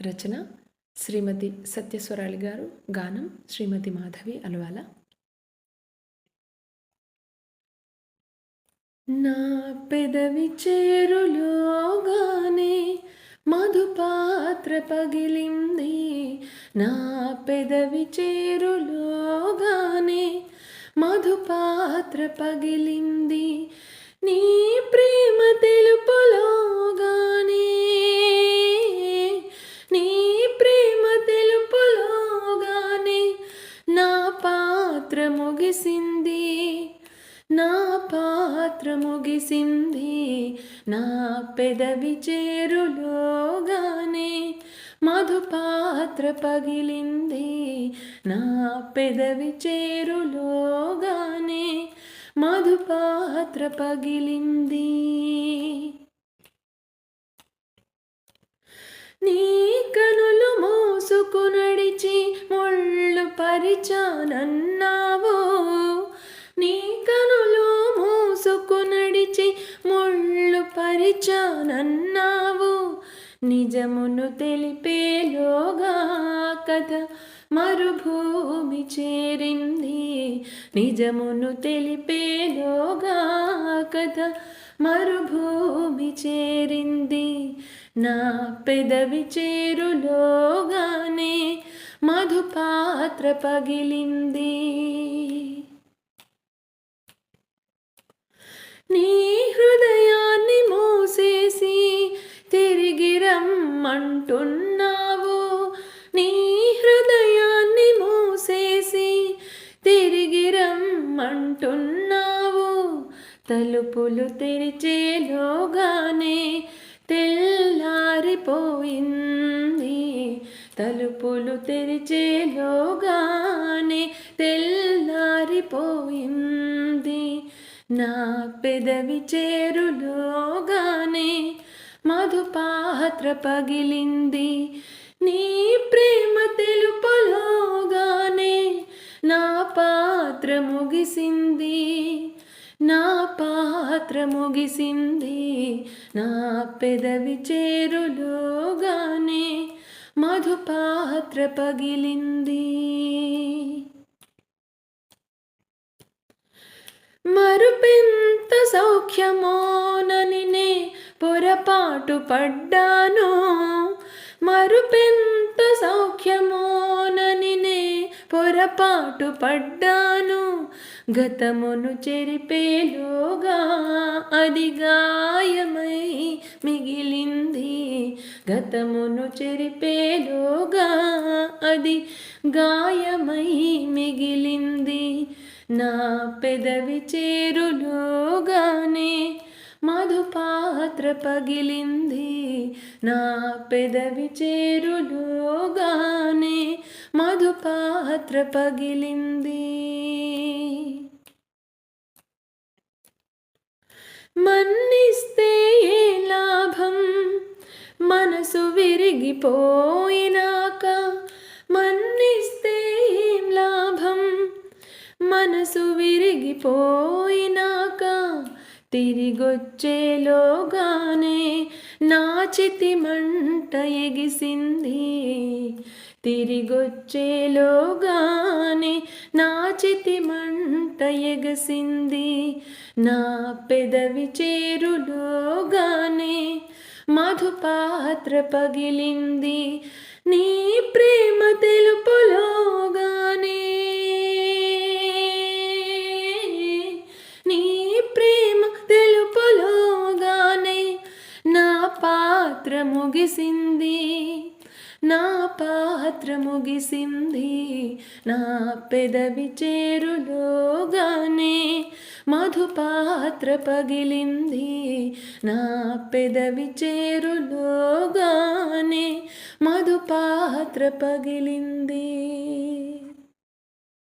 రచన శ్రీమతి సత్యస్వరాళి గారు. గానం శ్రీమతి మాధవి అలవాల. నా పెదవి చేరులోగానే మధుపాత్ర పగిలింది. నా పెదవి చేరులోగానే మధుపాత్ర పగిలింది. నీ ప్రేమ తెలుపులోగానే నీ ప్రేమ తెలుపులోగానే నా పాత్ర ముగిసింది. నా పాత్ర ముగిసింది. నా పెదవి చేరులోగానే మధుపాత్ర పగిలింది. నా పెదవి చేరులోగానే మధుపాత్ర పగిలింది. నీ కనులు మోసుకు నడిచి ముళ్ళు పరిచానన్నావు. నీ కనులు మోసుకు నడిచి ముళ్ళు పరిచానన్నావు. నిజమును తెలిపేలోగా కథ మరుభూమి చేరింది. నిజమును తెలిపేలోగా కథ మరుభూమి చేరింది. నా పెదవి చేరులోగానే మధుపాత్ర పగిలింది. నీ హృదయాన్ని మోసేసి తిరిగి రమ్మంటున్నావు. నీ హృదయాన్ని మోసేసి తిరిగి రమ్మంటున్నావు. తలుపులు తెరిచేలోగానే తెల్లారిపోయింది. తలుపులు తెరిచేలోగానే తెల్లారిపోయింది. నా పెదవి చేరులోగానే మధుపాత్ర పగిలింది. నీ ప్రేమ తెలుపులోగానే నా పాత్ర ముగిసింది. నా పాత్ర ముగిసింది. నా పెదవి చేరులోగానే మధుపాత్ర పగిలింది. మరుపెంత సౌఖ్యమోనని నే పొరపాటు పడ్డాను. మరుపెంత సౌఖ్యమోనని నే పొరపాటు పడ్డాను. గతమును చెరిపేలోగా అది గాయమై మిగిలింది. గతమును చెరిపేలోగా అది గాయమై మిగిలింది. నా పెదవి చేరులోగానే మధుపాత్ర పగిలింది. నా పెదవి చేరులోగానే మధుపాత్ర పగిలింది. మన్నిస్తే ఏ లాభం మనసు విరిగిపోయినాక. మన్నిస్తే ఏం లాభం మనసు విరిగిపోయినాక. తిరిగొచ్చేలోగానే నా చితి మంట ఎగిసింది. తిరిగొచ్చేలోగానే నా చితి మంట ఎగసింది. నా పెదవి చేరులోగానే మధుపాత్ర పగిలింది. నీ ప్రేమ తెలుపులోగానే నీ ప్రేమ తెలుపులోగానే నా పాత్ర ముగిసింది. నా పాత్ర ముగిసింది. నా పెదవి చేరులోగానే మధుపాత్ర పగిలింది. నా పెదవి చేరులోగానే మధుపాత్ర పగిలింది.